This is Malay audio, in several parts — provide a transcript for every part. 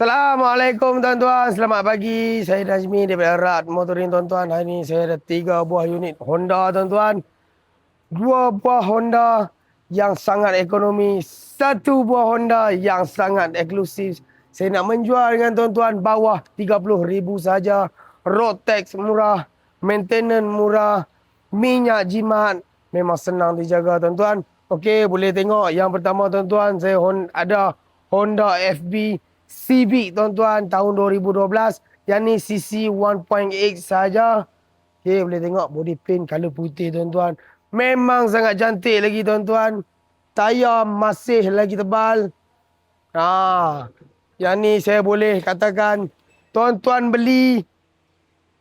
Assalamualaikum tuan-tuan. Selamat pagi. Saya Najmi daripada Erat Motoring tuan-tuan. Hari ini saya ada 3 buah unit Honda tuan-tuan. 2 buah Honda yang sangat ekonomi. 1 buah Honda yang sangat eksklusif. Saya nak menjual dengan tuan-tuan bawah 30,000 saja. Road tax murah, maintenance murah, minyak jimat memang senang dijaga tuan-tuan. Okey, boleh tengok yang pertama tuan-tuan, saya ada Honda FB Civic tuan-tuan tahun 2012. Yang ni CC 1.8 saja. Okey, boleh tengok body paint color putih tuan-tuan. Memang sangat cantik lagi tuan-tuan. Tayar masih lagi tebal. Yang ni saya boleh katakan tuan-tuan beli,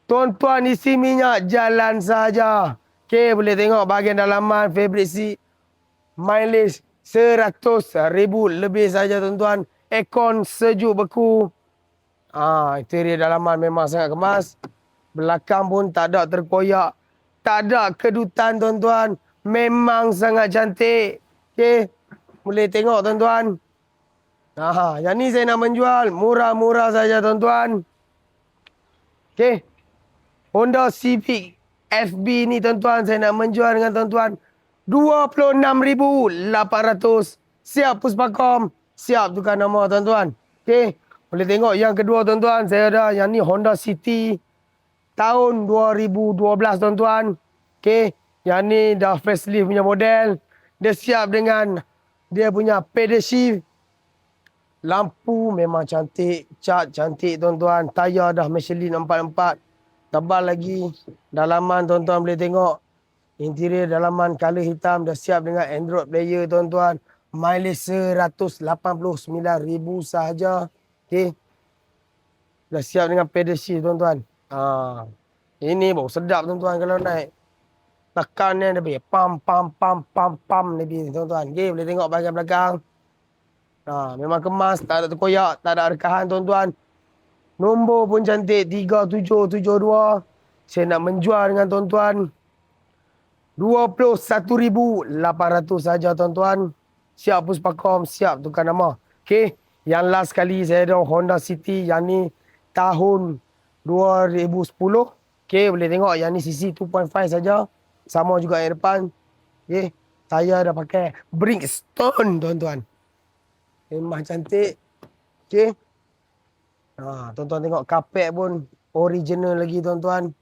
tuan-tuan isi minyak jalan saja. Okey, boleh tengok bahagian dalaman fabric seat. Mileage 100,000 lebih saja tuan-tuan. Aircon sejuk beku. Interior dalaman memang sangat kemas. Belakang pun tak ada terkoyak. Tak ada kedutan tuan-tuan. Memang sangat cantik. Okey. Boleh tengok tuan-tuan. Yang ni saya nak menjual. Murah-murah saja tuan-tuan. Okey. Honda Civic FB ni tuan-tuan. Saya nak menjual dengan tuan-tuan 26,800. Siap Puspakom. Siap tukar nama tuan-tuan. Okey. Boleh tengok yang kedua tuan-tuan. Saya ada yang ni Honda City. Tahun 2012 tuan-tuan. Okey. Yang ni dah facelift punya model. Dia siap dengan dia punya pedal shift. Lampu memang cantik. Cat cantik tuan-tuan. Tayar dah Michelin 44. Tebal lagi. Dalaman tuan-tuan boleh tengok. Interior dalaman color hitam. Dah siap dengan Android player tuan-tuan. Mileage 189,000 sahaja. Okey. Dah siap dengan pedal shift tuan-tuan. Ini bau sedap tuan-tuan kalau naik. Tekan ni lebih pam lebih tuan-tuan. Okey, boleh tengok bahagian belakang. Memang kemas, tak ada terkoyak, tak ada rekahan tuan-tuan. Nombor pun cantik 3772. Saya nak menjual dengan tuan-tuan 21,800 saja tuan-tuan. Siap Puspakom, siap tukar nama. Okey, yang last kali saya ada Honda City. Yang ni tahun 2010. Okey, boleh tengok yang ni CC 2.5 saja. Sama juga yang depan. Okey, saya dah pakai Bridgestone tuan-tuan. Memang cantik. Okey. Tuan-tuan tengok kapek pun original lagi tuan-tuan.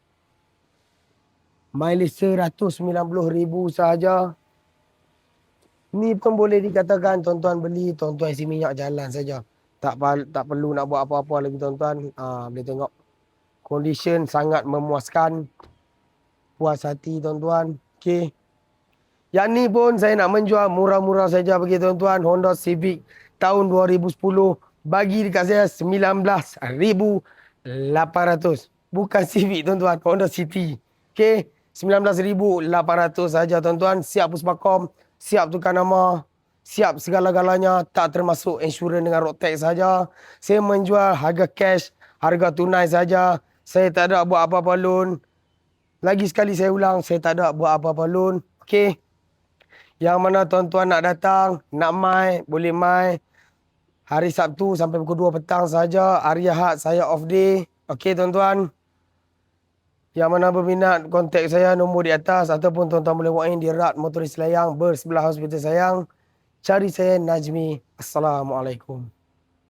Mileage 190,000 sahaja. Ni pun boleh dikatakan tuan-tuan beli, tuan-tuan isi minyak jalan saja. Tak perlu nak buat apa-apa lagi tuan-tuan. Boleh tengok. Condition sangat memuaskan. Puas hati tuan-tuan. Okey. Yang ni pun saya nak menjual murah-murah saja bagi tuan-tuan. Honda Civic tahun 2010. Bagi dekat saya 19,800. Bukan Civic tuan-tuan. Honda City. Okey. 19,800 saja tuan-tuan. Siap Puspakom. Siap tukar nama. Siap segala-galanya. Tak termasuk insurans dengan road tax saja. Saya menjual harga cash. Harga tunai saja. Saya tak ada buat apa-apa loan. Lagi sekali saya ulang. Saya tak ada buat apa-apa loan. Okey. Yang mana tuan-tuan nak datang. Nak mai. Boleh mai. Hari Sabtu sampai pukul 2 petang saja. Hari Ahad saya off day. Okey tuan-tuan. Yang mana berminat, kontak saya nombor di atas. Ataupun tuan-tuan boleh walk in di Erat Motoring Selayang. Bersebelah hospital sayang. Cari saya Najmi. Assalamualaikum.